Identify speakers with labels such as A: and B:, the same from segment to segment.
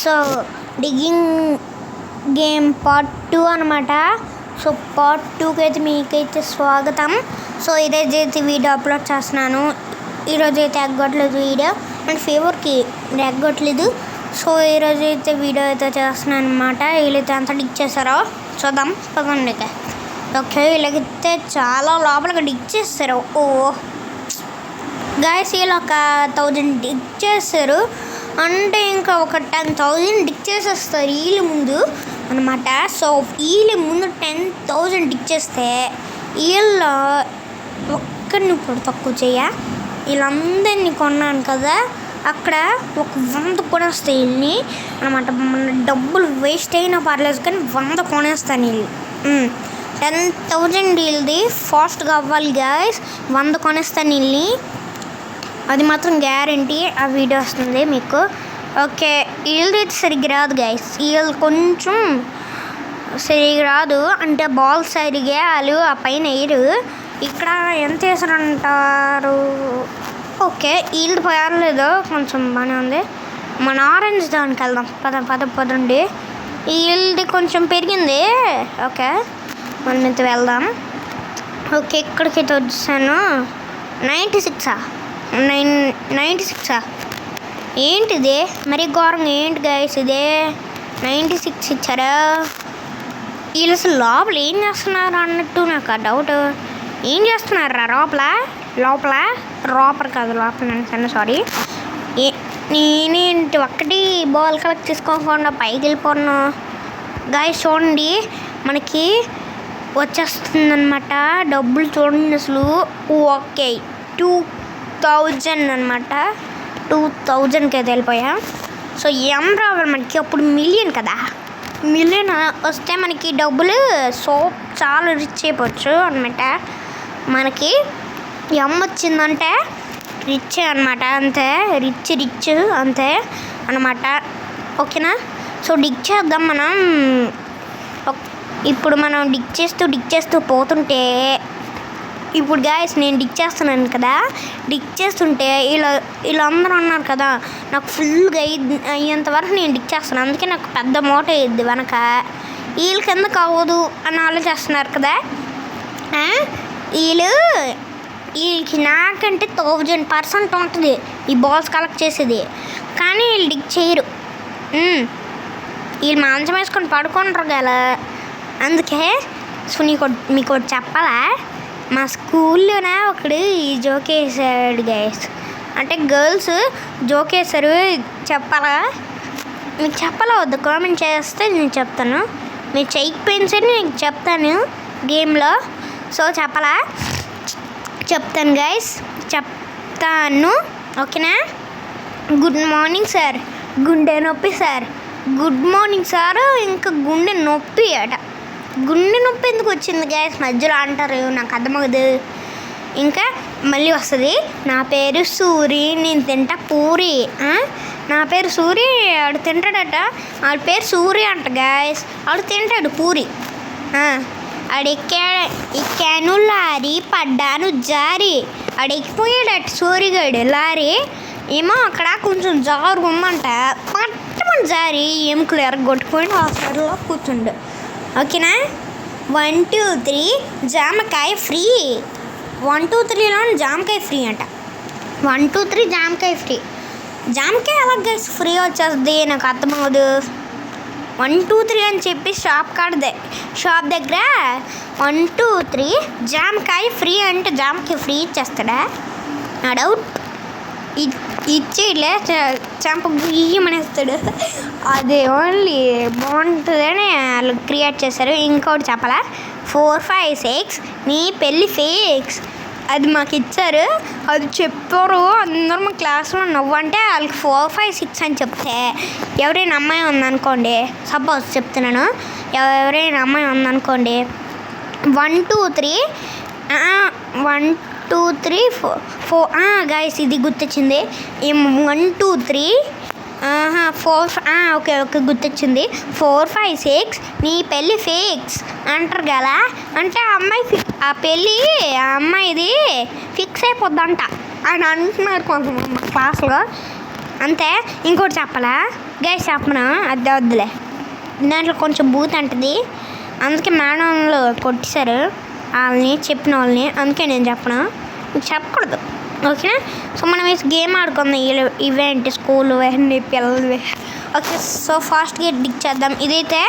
A: So digging game part 2 అనమాట. So part 2కి అయితే మీకైతే స్వాగతం. సో ఈరోజైతే వీడియో అప్లోడ్ చేస్తున్నాను. ఈరోజైతే ఎగ్గొట్టలేదు వీడియో, అండ్ ఫేవర్కి ఎగ్గొట్టలేదు. సో ఈరోజైతే వీడియో అయితే చేస్తున్నాను అనమాట. వీళ్ళైతే అంతా డిగ్ చేస్తారో చూద్దాం పదండి. ఓకే, వీళ్ళకైతే చాలా లోపలికి డిగ్ చేస్తారు. ఓ గాయస్, వీళ్ళు ఒక 1000 డిగ్ చేస్తారు అంటే ఇంకా ఒక 10,000 డిగ్ చేసేస్తారు వీళ్ళ ముందు అనమాట. సో వీళ్ళ ముందు 10,000 డిగ్ చేస్తే వీళ్ళ ఒక్కడిని కూడా తక్కువ వీళ్ళందరినీ కొన్నాను కదా, అక్కడ ఒక 100 కొనేస్తాయి వీళ్ళని అనమాట. మన డబ్బులు వేస్ట్ అయినా పర్లేదు కానీ 100 కొనేస్తాను వీళ్ళు. 10,000 వీళ్ళది ఫాస్ట్గా అవ్వాలి గాయస్. 100 కొనేస్తాను వీళ్ళని, అది మాత్రం గ్యారంటీ. ఆ వీడియో వస్తుంది మీకు. ఓకే, వీళ్ళది సరిగ్గా రాదు గైస్, వీళ్ళు కొంచెం సరిగ్గా రాదు అంటే బాల్ సరిగ్గా వాళ్ళు ఆ పైన వేయరు. ఇక్కడ ఎంత వేసారంటారు? ఓకే, వీళ్ళది పర్లేదు, కొంచెం బాగానే ఉంది. మన ఆరెంజ్ దానికి వెళ్దాం పదండి. వీళ్ళది కొంచెం పెరిగింది. ఓకే, మనం అయితే వెళ్దాం. ఓకే, ఇక్కడికైతే వచ్చాను. 96 ఏంటిది మరీ ఘోరంగా? ఏంటి గైస్ ఇది 96 ఇచ్చారా? వీళ్ళు అసలు లోపల ఏం చేస్తున్నారు అన్నట్టు నాకు ఆ డౌట్. ఏం చేస్తున్నారా లోపల కాదు లోపల సారీ. నేనేంటి ఒక్కటి బాల్ కలెక్ట్ చేసుకోకుండా పైకి వెళ్ళిపోను గైస్. చూడండి మనకి వచ్చేస్తుందన్నమాట డబ్బులు. చూడండి అసలు. ఓకే, 2,000 అనమాట. 2,000కి అయితే వెళ్ళిపోయా. సో ఏం రావాలి మనకి అప్పుడు? మిలియన్ కదా. మిలియన్ వస్తే మనకి డబ్బులు సో చాలా రిచ్ అయిపోవచ్చు అనమాట. మనకి వచ్చిందంటే రిచ్ అనమాట, అంతే. రిచ్ అంతే అనమాట. ఓకేనా? సో డిగ్ చేద్దాం మనం. ఇప్పుడు మనం డిగ్ చేస్తూ పోతుంటే, ఇప్పుడు గాయస్ నేను డిగ్ చేస్తున్నాను కదా, డిగ్ చేస్తుంటే వీళ్ళందరూ అన్నారు కదా నాకు ఫుల్గా అయ్యేంత వరకు నేను డిగ్ చేస్తాను. అందుకే నాకు పెద్ద మూట అయ్యిద్ది వెనక. వీళ్ళకి ఎందుకు అవ్వదు అని ఆలోచిస్తున్నారు కదా. వీళ్ళకి నాకంటే 1000% ఉంటుంది ఈ బాల్స్ కలెక్ట్ చేసేది, కానీ వీళ్ళు డిగ్ చేయరు. వీళ్ళు మంచం వేసుకొని పడుకుంటారు కదా. అందుకే సో మీకు చెప్పాలా, మా స్కూల్లోనే ఒకడు ఈ జోక్ వేసాడు గైస్. అంటే గర్ల్స్ జోక్ వేసారు. చెప్పాలా? మీకు చెప్పాలా వద్దు? కామెంట్ చేస్తే నేను చెప్తాను. మీరు చేయకపోయిన సరే నేను చెప్తాను గేమ్లో. సో చెప్పాలా? చెప్తాను గైస్, చెప్తాను. ఓకేనా? గుడ్ మార్నింగ్ సార్, గుండె నొప్పి సార్. గుడ్ మార్నింగ్ సార్, ఇంకా గుండె నొప్పి అట. గుండె నొప్పి ఎందుకు వచ్చింది గ్యాస్ మధ్యలో అంటారు, నాకు అర్థమవుతుంది. ఇంకా మళ్ళీ వస్తుంది. నా పేరు సూరి, నేను తింటా పూరి. నా పేరు సూరి, ఆడు తింటాడట. ఆడి పేరు సూరి అంట గ్యాస్. ఆడు తింటాడు పూరి. ఆడు ఎక్కాను లారీ, పడ్డాను జారి. ఆడు ఎక్కిపోయాడట సూరిగాడు లారీ. ఏమో అక్కడ కొంచెం జారు ఉందంట, పట్టమని జారి ఎముకలు ఎరగొట్టుకొని హాస్పిటల్లో కూర్చుండు. ఓకేనా? 1 2 3 జామకాయ ఫ్రీ. 1 2 3లో జామకాయ ఫ్రీ అంట. 1 2 3 జామకాయ ఫ్రీ. జామకాయ అలాగే ఫ్రీ వచ్చేస్తుంది, నాకు అర్థమవుదు. 1 2 3 అని చెప్పి షాప్ దగ్గర 1 2 3 జామకాయ ఫ్రీ అంటే జామకాయ ఫ్రీ ఇచ్చేస్తాడా? నా డౌట్. ఇచ్చేయలే, చెంప బియ్యమనేస్తాడు. అది ఓన్లీ బాగుంటుందని వాళ్ళు క్రియేట్ చేశారు. ఇంకోటి చెప్పాలా? 4 5 6 నీ పెళ్ళి ఫిక్స్. అది మాకు ఇచ్చారు, అది చెప్పారు అందరూ మా క్లాస్లో. నవ్వంటే వాళ్ళకి 4 5 6 అని చెప్తే, ఎవరైనా అమ్మాయి ఉందనుకోండి, సపోజ్ చెప్తున్నాను, ఎవరైనా అమ్మాయి ఉందనుకోండి, 1 2 3 1 2 3 4 గాయస్ ఇది గుర్తొచ్చింది. 1 2 3 4 ఓకే గుర్తొచ్చింది. 4 5 6 నీ పెళ్ళి ఫిక్స్ అంటారు కదా. అంటే ఆ పెళ్ళి ఆ అమ్మాయిది ఫిక్స్ అయిపోద్దంట అని అంటున్నారు కొంతమంది క్లాస్లో. అంతే. ఇంకోటి చెప్పాలా? గైస్ చెప్పనా అది వద్దులే, దాంట్లో కొంచెం బూత్ అంటది, అందుకే మేడంలో కొట్టేశారు వాళ్ళని, చెప్పిన వాళ్ళని, అందుకే నేను చెప్పను, మీకు చెప్పకూడదు ఓకేనా. సో మనం గేమ్ ఆడుకుందాం, ఇవేంటి స్కూల్ ఇవన్నీ పిల్లలు. ఓకే సో ఫాస్ట్గా డిగ్ చేద్దాం. ఇదైతే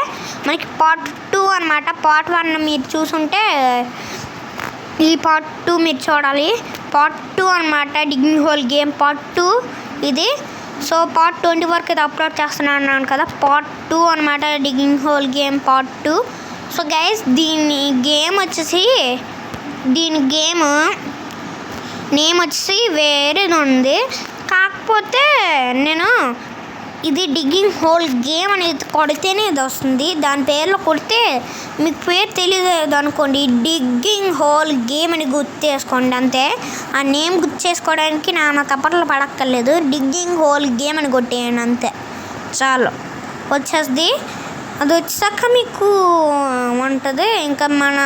A: మనకి పార్ట్ 2 అనమాట. పార్ట్ 1 మీరు చూసుంటే ఈ పార్ట్ 2 మీరు చూడాలి. పార్ట్ 2 అనమాట, డిగ్గింగ్ హోల్ గేమ్ పార్ట్ 2 ఇది. సో పార్ట్ 20 వరకు ఇది అప్లోడ్ చేస్తున్నాను కదా, పార్ట్ 2 అనమాట, digging whole game part 2. So guys దీని గేమ్ నేమ్ వచ్చేసి వేరేది ఉంది, కాకపోతే నేను ఇది డిగ్గింగ్ హోల్ గేమ్ అనేది కొడితేనే ఇది వస్తుంది. దాని పేర్లో కొడితే మీకు పేరు తెలియదు అనుకోండి, డిగ్గింగ్ హోల్ గేమ్ అని గుర్తు చేసుకోండి అంతే. ఆ నేమ్ గుర్తు చేసుకోవడానికి నా తప్పట్లు పడక్కర్లేదు, డిగ్గింగ్ హోల్ గేమ్ అని కొట్టేయండి అంతే చాలు, వచ్చేస్తుంది. అది వచ్చాక మీకు ఉంటుంది. ఇంకా మన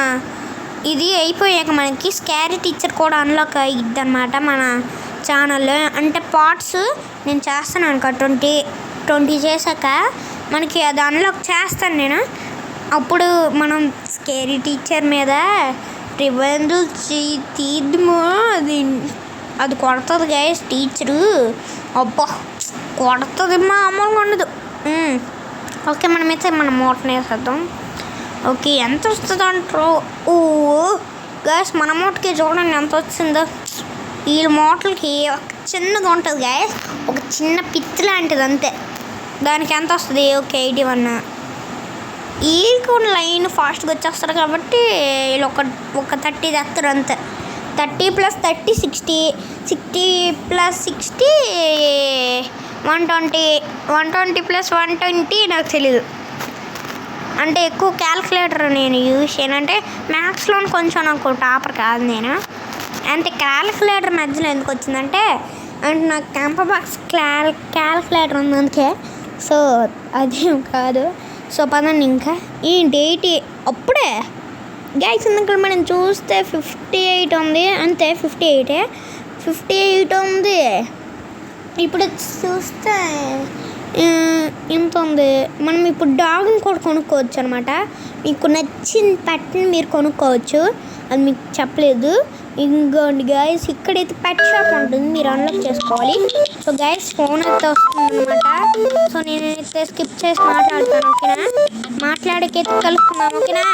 A: ఇది అయిపోయాక మనకి స్కారీ టీచర్ కూడా అన్లాక్ అయ్యిద్ది అనమాట మన ఛానల్లో. అంటే పార్ట్స్ నేను చేస్తాను అనుకో, 20 చేశాక మనకి అది అన్లాక్ చేస్తాను నేను. అప్పుడు మనం స్కేరీ టీచర్ మీద రివెంజ్ తీద్దాము. అది కొడుతుంది గైస్ టీచరు, అబ్బా కొడుతుంది మామూలుగా ఉండదు. ఓకే మనమైతే మన మూటను వేసేద్దాం. ఓకే ఎంత వస్తుంది అంటారు? ఓ గ్యాస్ మన మూటకి చూడండి ఎంత వచ్చిందో. ఈ మూటలకి ఒక చిన్నగా ఉంటుంది గ్యాస్, ఒక చిన్న పిచ్చి లాంటిది అంతే. దానికి ఎంత వస్తుంది? ఓకే 81. వీళ్ళు కూడా లైన్ ఫాస్ట్గా వచ్చేస్తారు కాబట్టి వీళ్ళు ఒక 30 తెస్తారు అంతే. 30 + 30 60, 60 + 60 120, 120 + 120 నాకు తెలీదు. అంటే ఎక్కువ క్యాల్కులేటర్ నేను యూజ్ చేయను, అంటే మ్యాథ్స్లో కొంచెం నాకు టాపర్ కాదు నేను. అంటే క్యాల్కులేటర్ మధ్యలో ఎందుకు వచ్చిందంటే నాకు కంపబాక్స్ క్యాల్కులేటర్ ఉంది అందుకే. సో అదేం కాదు. సో పదండి ఇంకా ఈ డేట్ అప్పుడే గ్యాస్ ఇక్కడ మనం చూస్తే 58 ఉంది అంతే. 58 ఉంది. ఇప్పుడు చూస్తే ఇంత ఉంది. మనం ఇప్పుడు డాగ్ని కూడా కొనుక్కోవచ్చు అనమాట. మీకు నచ్చిన పెట్ని మీరు కొనుక్కోవచ్చు, అది మీకు చెప్పలేదు. ఇంకోండి గైస్ ఇక్కడైతే పెట్ షాప్ ఉంటుంది, మీరు అన్లాక్ చేసుకోవాలి. సో గైస్ ఫోన్ అయితే వస్తుంది అనమాట. సో నేనైతే స్కిప్ చేసి మాట్లాడతాను ఓకేనా. మాట్లాడకైతే కలుపుకుందాం ఓకేనా.